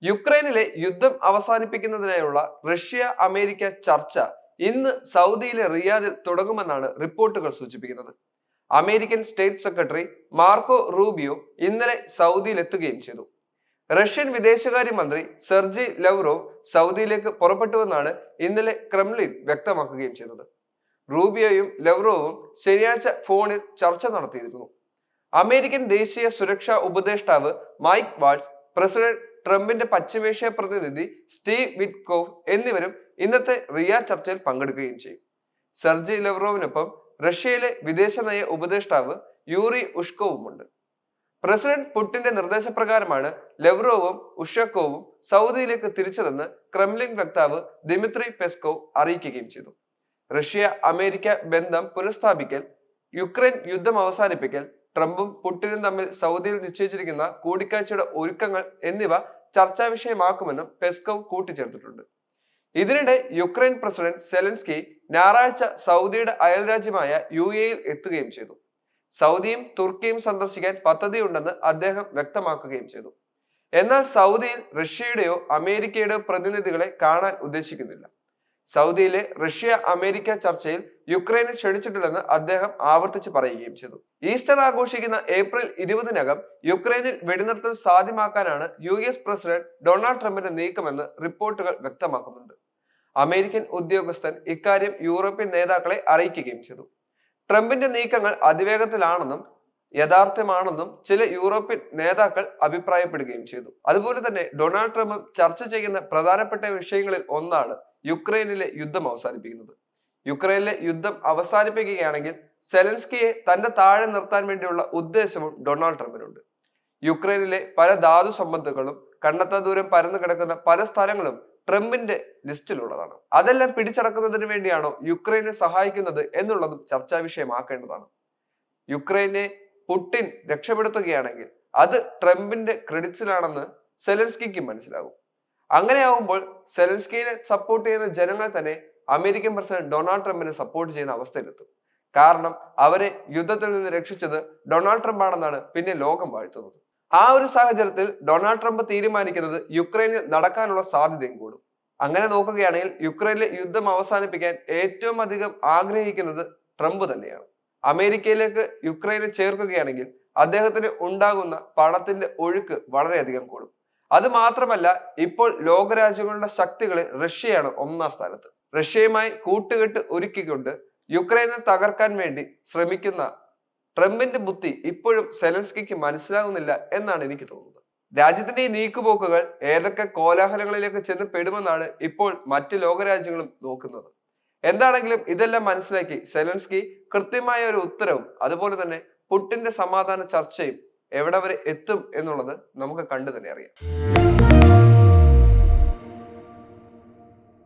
യുക്രൈനിലെ യുദ്ധം അവസാനിപ്പിക്കുന്നതിനായുള്ള Russia America ചർച്ച ഇന്ന് സൗദിയിലെ റിയാദിൽ തുടങ്ങുമെന്നാണ് റിപ്പോർട്ടുകൾ സൂചിപ്പിക്കുന്നത്. American state secretary Marco Rubio ഇന്നലെ സൗദിയിൽ എത്തുകയും ചെയ്തു. റഷ്യൻ വിദേശകാര്യമന്ത്രി സെർജി ലവ്റോവ് സൗദിയിലേക്ക് പുറപ്പെട്ടുവെന്നാണ് ഇന്നലെ ക്രെംലിൻ വ്യക്തമാക്കുകയും ചെയ്തത്. റൂബിയോയും ലവ്റോവും ശനിയാഴ്ച ഫോണിൽ ചർച്ച നടത്തിയിരുന്നു. അമേരിക്കൻ ദേശീയ സുരക്ഷാ ഉപദേഷ്ടാവ് മൈക്ക് വാൾസ്, പ്രസിഡന്റ് ട്രംപിന്റെ പശ്ചിമേഷ്യ പ്രതിനിധി സ്റ്റീവ് വിറ്റ്കോഫ് എന്നിവരും ഇന്നത്തെ റിയാദ് ചർച്ചയിൽ പങ്കെടുക്കുകയും ചെയ്യും. സെർജി ലവ്റോവിനൊപ്പം റഷ്യയിലെ വിദേശനയ ഉപദേഷ്ടാവ് യൂറി ഉഷ്കോവുമുണ്ട്. പ്രസിഡന്റ് പുടിന്റെ നിർദ്ദേശപ്രകാരമാണ് ലവ്റോവും ഉഷക്കോവും സൗദിയിലേക്ക് തിരിച്ചതെന്ന് ക്രെംലിൻ വക്താവ് ദിമിത്രി പെസ്കോവ് അറിയിക്കുകയും ചെയ്തു. റഷ്യ അമേരിക്ക ബന്ധം പുനഃസ്ഥാപിക്കൽ, യുക്രൈൻ യുദ്ധം അവസാനിപ്പിക്കൽ, ട്രംപും പുടിനും തമ്മിൽ സൗദിയിൽ നിശ്ചയിച്ചിരിക്കുന്ന കൂടിക്കാഴ്ചയുടെ ഒരുക്കങ്ങൾ എന്നിവ ചർച്ചാ വിഷയമാക്കുമെന്നും പെസ്കോവ് കൂട്ടിച്ചേർത്തിട്ടുണ്ട്. ഇതിനിടെ യുക്രൈൻ പ്രസിഡന്റ് സെലൻസ്കി ഞായറാഴ്ച സൗദിയുടെ അയൽരാജ്യമായ UAE എത്തുകയും ചെയ്തു. സൗദിയും തുർക്കിയും സന്ദർശിക്കാൻ പദ്ധതിയുണ്ടെന്ന് അദ്ദേഹം വ്യക്തമാക്കുകയും ചെയ്തു. എന്നാൽ സൗദിയിൽ റഷ്യയുടെയോ അമേരിക്കയുടെയോ പ്രതിനിധികളെ കാണാൻ ഉദ്ദേശിക്കുന്നില്ല. സൗദിയിലെ റഷ്യ അമേരിക്ക ചർച്ചയിൽ യുക്രൈനെ ക്ഷണിച്ചിട്ടില്ലെന്ന് അദ്ദേഹം ആവർത്തിച്ച് പറയുകയും ചെയ്തു. ഈസ്റ്റർ ആഘോഷിക്കുന്ന ഏപ്രിൽ 20-നകം യുക്രൈനിൽ വെടിനിർത്തൽ സാധ്യമാക്കാനാണ് US പ്രസിഡന്റ് ഡൊണാൾഡ് ട്രംപിന്റെ നീക്കമെന്ന് റിപ്പോർട്ടുകൾ വ്യക്തമാക്കുന്നുണ്ട്. അമേരിക്കൻ ഉദ്യോഗസ്ഥൻ ഇക്കാര്യം യൂറോപ്യൻ നേതാക്കളെ അറിയിക്കുകയും ചെയ്തു. ട്രംപിന്റെ നീക്കങ്ങൾ അതിവേഗത്തിലാണെന്നും യഥാർത്ഥമാണെന്നും ചില യൂറോപ്യൻ നേതാക്കൾ അഭിപ്രായപ്പെടുകയും ചെയ്തു. അതുപോലെ തന്നെ ഡൊണാൾഡ് ട്രംപ് ചർച്ച ചെയ്യുന്ന പ്രധാനപ്പെട്ട വിഷയങ്ങളിൽ ഒന്നാണ് യുക്രൈനിലെ യുദ്ധം അവസാനിപ്പിക്കുന്നത്. യുക്രൈനിലെ യുദ്ധം അവസാനിപ്പിക്കുകയാണെങ്കിൽ സെലൻസ്കിയെ തന്റെ താഴെ നിർത്താൻ വേണ്ടിയുള്ള ഉദ്ദേശവും ഡൊണാൾഡ് ട്രംപിനുണ്ട്. യുക്രൈനിലെ പല ധാതു സമ്പത്തുകളും കണ്ടെത്താൻ ദൂരം പരന്നു കിടക്കുന്ന പല സ്ഥലങ്ങളും ട്രംപിന്റെ ലിസ്റ്റിലുള്ളതാണ്. അതെല്ലാം പിടിച്ചടക്കുന്നതിന് വേണ്ടിയാണോ യുക്രൈനെ സഹായിക്കുന്നത് എന്നുള്ളതും ചർച്ചാ വിഷയമാക്കേണ്ടതാണ്. യുക്രൈനെ പുടിൻ രക്ഷപ്പെടുത്തുകയാണെങ്കിൽ അത് ട്രംപിന്റെ ക്രെഡിറ്റ്സിലാണെന്ന് സെലൻസ്കിക്ക് മനസ്സിലാകും. അങ്ങനെയാവുമ്പോൾ സെലൻസ്കിയെ സപ്പോർട്ട് ചെയ്യുന്ന ജനങ്ങൾ തന്നെ അമേരിക്കൻ പ്രസിഡന്റ് ഡൊണാൾഡ് ട്രംപിനെ സപ്പോർട്ട് ചെയ്യുന്ന അവസ്ഥയിലെത്തും. കാരണം അവരെ യുദ്ധത്തിൽ നിന്ന് രക്ഷിച്ചത് ഡൊണാൾഡ് ട്രംപ് ആണെന്നാണ് പിന്നെ ലോകം വാഴ്ത്തുന്നത്. ആ ഒരു സാഹചര്യത്തിൽ ഡൊണാൾഡ് ട്രംപ് തീരുമാനിക്കുന്നത് യുക്രൈനിൽ നടക്കാനുള്ള സാധ്യതയും കൂടും. അങ്ങനെ നോക്കുകയാണെങ്കിൽ യുക്രൈനിലെ യുദ്ധം അവസാനിപ്പിക്കാൻ ഏറ്റവും അധികം ആഗ്രഹിക്കുന്നത് ട്രംപ് തന്നെയാണ്. അമേരിക്കയിലേക്ക് യുക്രൈനെ ചേർക്കുകയാണെങ്കിൽ അദ്ദേഹത്തിന് ഉണ്ടാകുന്ന പണത്തിന്റെ ഒഴുക്ക് വളരെയധികം കൂടും. അത് മാത്രമല്ല, ഇപ്പോൾ ലോകരാജ്യങ്ങളുടെ ശക്തികളിൽ റഷ്യയാണ് ഒന്നാം സ്ഥാനത്ത്. റഷ്യയുമായി കൂട്ടുകെട്ട് ഒരുക്കിക്കൊണ്ട് യുക്രൈനെ തകർക്കാൻ വേണ്ടി ശ്രമിക്കുന്ന ട്രംപിന്റെ ബുദ്ധി ഇപ്പോഴും സെലൻസ്കിക്ക് മനസ്സിലാകുന്നില്ല എന്നാണ് എനിക്ക് തോന്നുന്നത്. രാജ്യത്തിന്റെ ഈ നീക്കുപോക്കുകൾ ഏതൊക്കെ കോലാഹലങ്ങളിലേക്ക് ചെന്ന് പെടുമെന്നാണ് ഇപ്പോൾ മറ്റ് ലോകരാജ്യങ്ങളും നോക്കുന്നത്. എന്താണെങ്കിലും ഇതെല്ലാം മനസ്സിലാക്കി സെലൻസ്കി കൃത്യമായ ഒരു ഉത്തരവും അതുപോലെ തന്നെ പുടിന്റെ സമാധാന ചർച്ചയും എവിടെ വരെ എത്തും എന്നുള്ളത് നമുക്ക് കണ്ടു തന്നെ അറിയാം.